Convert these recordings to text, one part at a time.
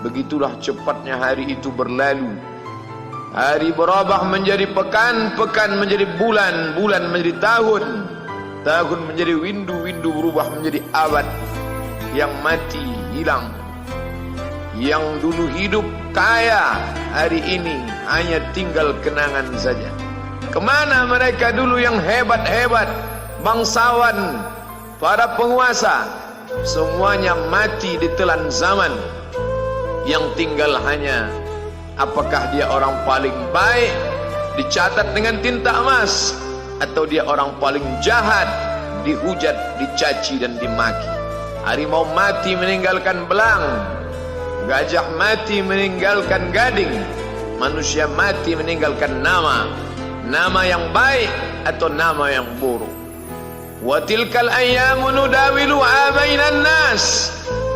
Begitulah cepatnya hari itu berlalu. Hari berubah menjadi pekan, pekan menjadi bulan, bulan menjadi tahun, tahun menjadi windu, windu berubah menjadi abad. Yang mati hilang, yang dulu hidup kaya, hari ini hanya tinggal kenangan saja. Kemana mereka dulu yang hebat-hebat, bangsawan, para penguasa? Semuanya mati ditelan zaman. Yang tinggal hanya apakah dia orang paling baik, dicatat dengan tinta emas, atau dia orang paling jahat, dihujat, dicaci dan dimaki. Harimau mati meninggalkan belang, gajah mati meninggalkan gading, manusia mati meninggalkan nama, nama yang baik atau nama yang buruk. Wa tilkal ayyamu nudawiluha bainan nas.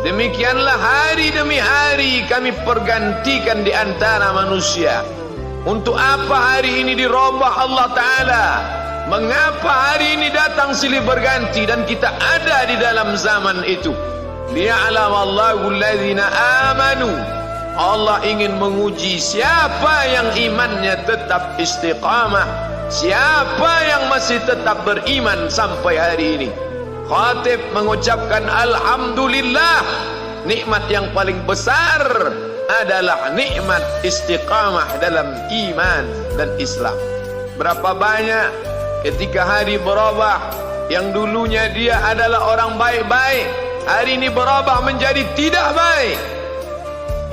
Demikianlah hari demi hari kami pergantikan di antara manusia. Untuk apa hari ini dirubah Allah Ta'ala? Mengapa hari ini datang silih berganti dan kita ada di dalam zaman itu? Liya'lamallahu alladhina amanu. Allah ingin menguji siapa yang imannya tetap istiqamah, siapa yang masih tetap beriman sampai hari ini. Khatib mengucapkan alhamdulillah, nikmat yang paling besar adalah nikmat istiqamah dalam iman dan Islam. Berapa banyak ketika hari berubah, yang dulunya dia adalah orang baik-baik, hari ini berubah menjadi tidak baik.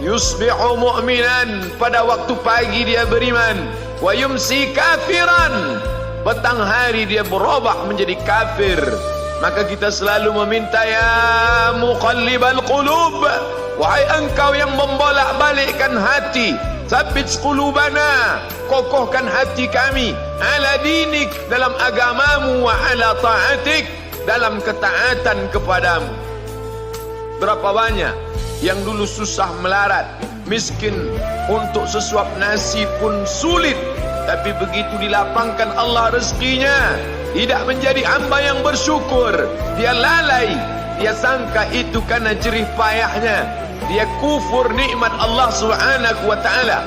Yusbihu mu'minan, pada waktu pagi dia beriman, wa yumsi kafiran, petang hari dia berubah menjadi kafir. Maka kita selalu meminta, ya muqallibal qulub, wahai engkau yang membolak-balikkan hati, tsabbit qulubana, kokohkan hati kami, ala dinik, dalam agamamu, wa ala ta'atik, dalam ketaatan kepadamu. Berapa banyak yang dulu susah melarat, miskin, untuk sesuap nasi pun sulit, tapi begitu dilapangkan Allah rezekinya, tidak menjadi hamba yang bersyukur. Dia lalai, dia sangka itu karena jerih payahnya, dia kufur nikmat Allah Subhanahu wa ta'ala.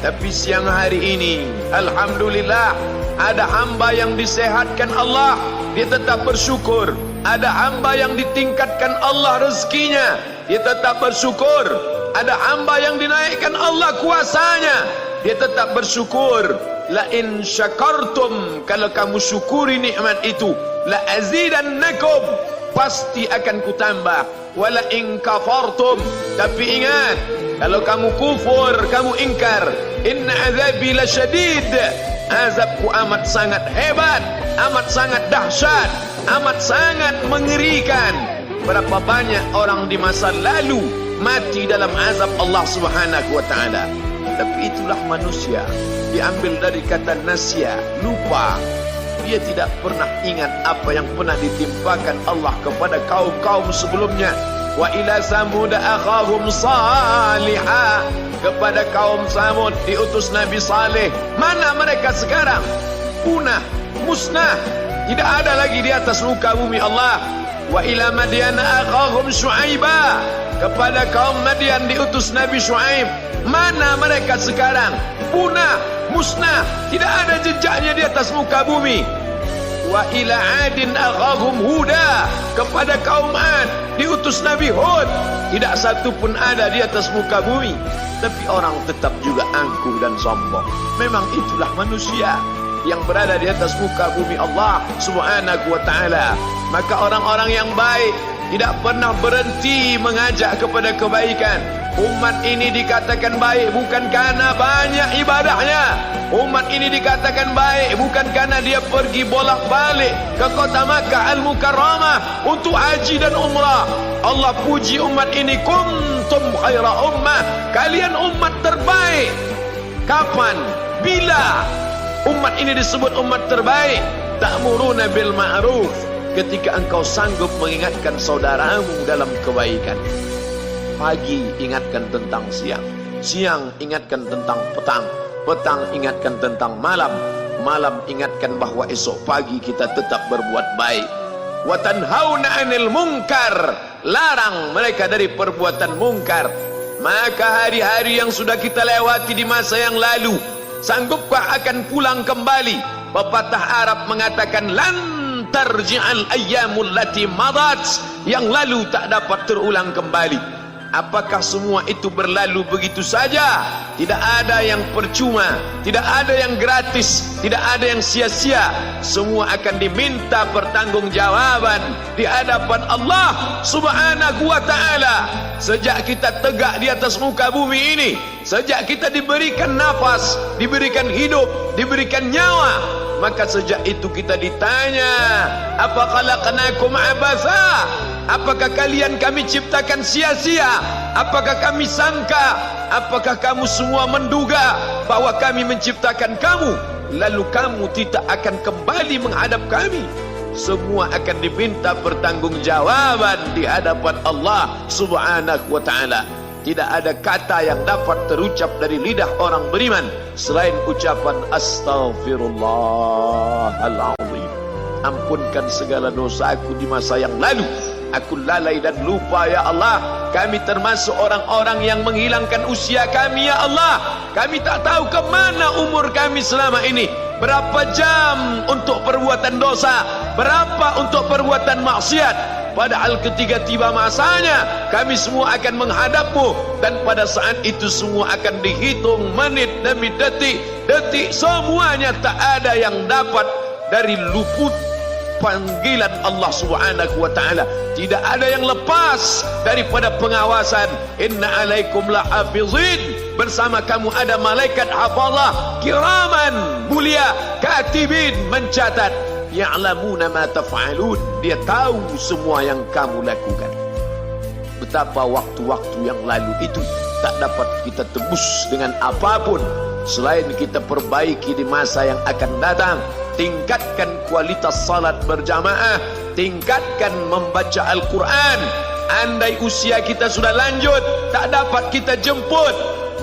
Tapi siang hari ini, alhamdulillah, ada hamba yang disehatkan Allah, dia tetap bersyukur. Ada hamba yang ditingkatkan Allah rezekinya, dia tetap bersyukur. Ada hamba yang dinaikkan Allah kuasanya, dia tetap bersyukur. La in syakartum, kalau kamu syukuri nikmat itu, la azidannakum, pasti akan kutambah. Wala in kafartum, tapi ingat, kalau kamu kufur, kamu ingkar, inna azabi lasyadid, azabku amat sangat hebat, amat sangat dahsyat, amat sangat mengerikan. Berapa banyak orang di masa lalu mati dalam azab Allah Subhanahu wa ta'ala. Tapi itulah manusia, diambil dari kata nasya, lupa. Dia tidak pernah ingat apa yang pernah ditimpakan Allah kepada kaum-kaum sebelumnya. Wa ila samud akhahum salihah, kepada kaum Samud diutus Nabi Saleh. Mana mereka sekarang? Punah, musnah, tidak ada lagi di atas muka bumi Allah. Wa ila Madyan akhahum Syuaiba, kepada kaum Madian diutus Nabi Syuaib. Mana mereka sekarang? Punah, musnah, tidak ada jejaknya di atas muka bumi. Wa ila Adin akhahum Huda, kepada kaum Ad diutus Nabi Hud. Tidak satu pun ada di atas muka bumi. Tapi orang tetap juga angkuh dan sombong. Memang itulah manusia yang berada di atas muka bumi Allah Subhanahu wa ta'ala. Maka orang-orang yang baik tidak pernah berhenti mengajak kepada kebaikan. Umat ini dikatakan baik bukan karena banyak ibadahnya. Umat ini dikatakan baik bukan karena dia pergi bolak-balik ke kota Makkah Al-Mukarramah untuk haji dan umrah. Allah puji umat ini, kuntum khaira ummah, kalian umat terbaik. Kapan? Bila umat ini disebut umat terbaik? Ta'muruna bil ma'ruf, ketika engkau sanggup mengingatkan saudaramu dalam kebaikan. Pagi ingatkan tentang siang, siang ingatkan tentang petang, petang ingatkan tentang malam, malam ingatkan bahwa esok pagi kita tetap berbuat baik. Wa tanhauna 'anil munkar, larang mereka dari perbuatan mungkar. Maka hari-hari yang sudah kita lewati di masa yang lalu, sanggupkah akan pulang kembali? Pepatah Arab mengatakan, lan tarji'al ayyamul lati madat, yang lalu tak dapat terulang kembali. Apakah semua itu berlalu begitu saja? Tidak ada yang percuma, tidak ada yang gratis, tidak ada yang sia-sia. Semua akan diminta pertanggungjawaban di hadapan Allah Subhanahu wa ta'ala. Sejak kita tegak di atas muka bumi ini, sejak kita diberikan nafas, diberikan hidup, diberikan nyawa, maka sejak itu kita ditanya, apa khalaqnakum abatha? Apakah kalian kami ciptakan sia-sia? Apakah kami sangka? Apakah kamu semua menduga bahwa kami menciptakan kamu lalu kamu tidak akan kembali menghadap kami? Semua akan diminta pertanggungjawaban di hadapan Allah Subhanahu wa ta'ala. Tidak ada kata yang dapat terucap dari lidah orang beriman selain ucapan astaghfirullahaladzim. Ampunkan segala dosaku di masa yang lalu. Aku lalai dan lupa ya Allah. Kami termasuk orang-orang yang menghilangkan usia kami ya Allah. Kami tak tahu ke mana umur kami selama ini. Berapa jam untuk perbuatan dosa, berapa untuk perbuatan maksiat. Padahal ketika tiba masanya, kami semua akan menghadapmu. Dan pada saat itu semua akan dihitung menit demi detik. Detik semuanya tak ada yang dapat dari luput panggilan Allah Subhanahu wa ta'ala. Tidak ada yang lepas daripada pengawasan. Inna alaikum lahafizin. Bersama kamu ada malaikat hafazah kiraman mulia, katibin mencatat, ya'lamuna ma taf'alun. Dia tahu semua yang kamu lakukan. Betapa waktu-waktu yang lalu itu tak dapat kita tebus dengan apapun selain kita perbaiki di masa yang akan datang. Tingkatkan kualitas salat berjamaah, tingkatkan membaca Al-Quran. Andai usia kita sudah lanjut, tak dapat kita jemput,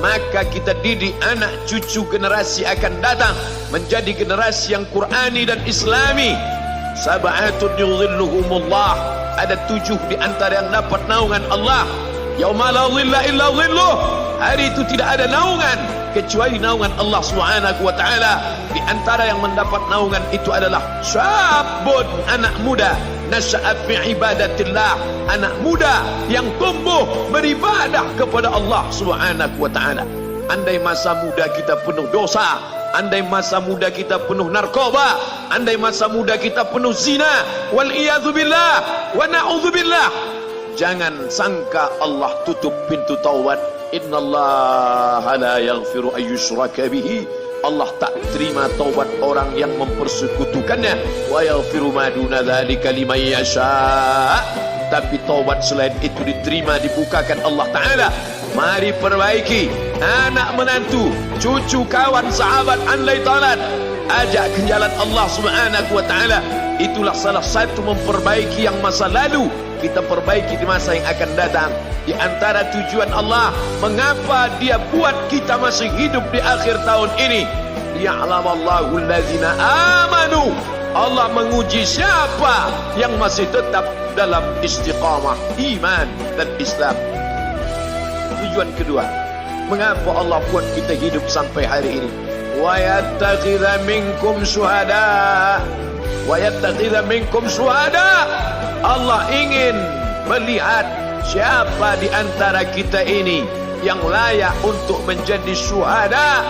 maka kita didik anak cucu generasi akan datang menjadi generasi yang Qurani dan Islami. Sab'atun yudhilluhumullah, ada 7 di antara yang dapat naungan Allah. Yauma la dhilla illa dhilluh, hari itu tidak ada naungan kecuali naungan Allah Subhanahu wa ta'ala. Di antara yang mendapat naungan itu adalah syabun, anak muda, nasya'a fi ibadatillah, anak muda yang tumbuh beribadah kepada Allah Subhanahu wa ta'ala. Andai masa muda kita penuh dosa, andai masa muda kita penuh narkoba, andai masa muda kita penuh zina, wal iyadzubillah wa na'udzubillah, jangan sangka Allah tutup pintu taubat. Innallaha la yaghfiru ayyushraka bihi. Allah tak terima taubat orang yang mempersekutukannya. Wa yaghfiru ma duna dzalika liman yasha. Tapi taubat selain itu diterima, dibukakan Allah Ta'ala. Mari perbaiki anak menantu, cucu, kawan, sahabat, andai talat, ajak ke jalan Allah Subhanahu wa ta'ala. Itulah salah satu memperbaiki yang masa lalu, kita perbaiki di masa yang akan datang. Di antara tujuan Allah mengapa dia buat kita masih hidup di akhir tahun ini, ya'lamallahu allazina amanu. Allah menguji siapa yang masih tetap dalam istiqamah iman dan Islam. Tujuan kedua, mengapa Allah buat kita hidup sampai hari ini? Wa yattakhidha minkum syuhada. Wa yattakhidha minkum syuhada. Allah ingin melihat siapa di antara kita ini yang layak untuk menjadi syuhada.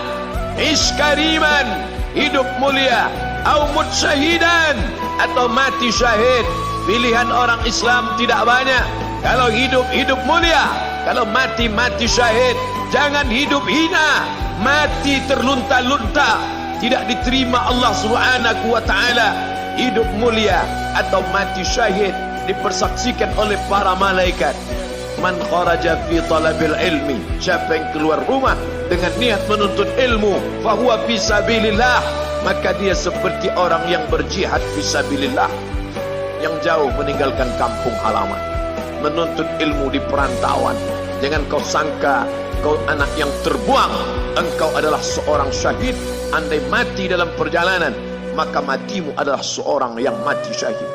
Iskariman, hidup mulia, au mutsyahidan, atau mati syahid. Pilihan orang Islam tidak banyak. Kalau hidup, hidup mulia. Kalau mati, mati syahid. Jangan hidup hina, mati terlunta-lunta, tidak diterima Allah Subhanahu wa ta'ala. Hidup mulia atau mati syahid dipersaksikan oleh para malaikat. Man kharaja fi talabil ilmi, siapa yang keluar rumah dengan niat menuntut ilmu, fahuwa fi sabilillah, maka dia seperti orang yang berjihad fi sabilillah, yang jauh meninggalkan kampung halaman, menuntut ilmu di perantauan. Jangan kau sangka kau anak yang terbuang, engkau adalah seorang syahid. Andai mati dalam perjalanan, maka matimu adalah seorang yang mati syahid.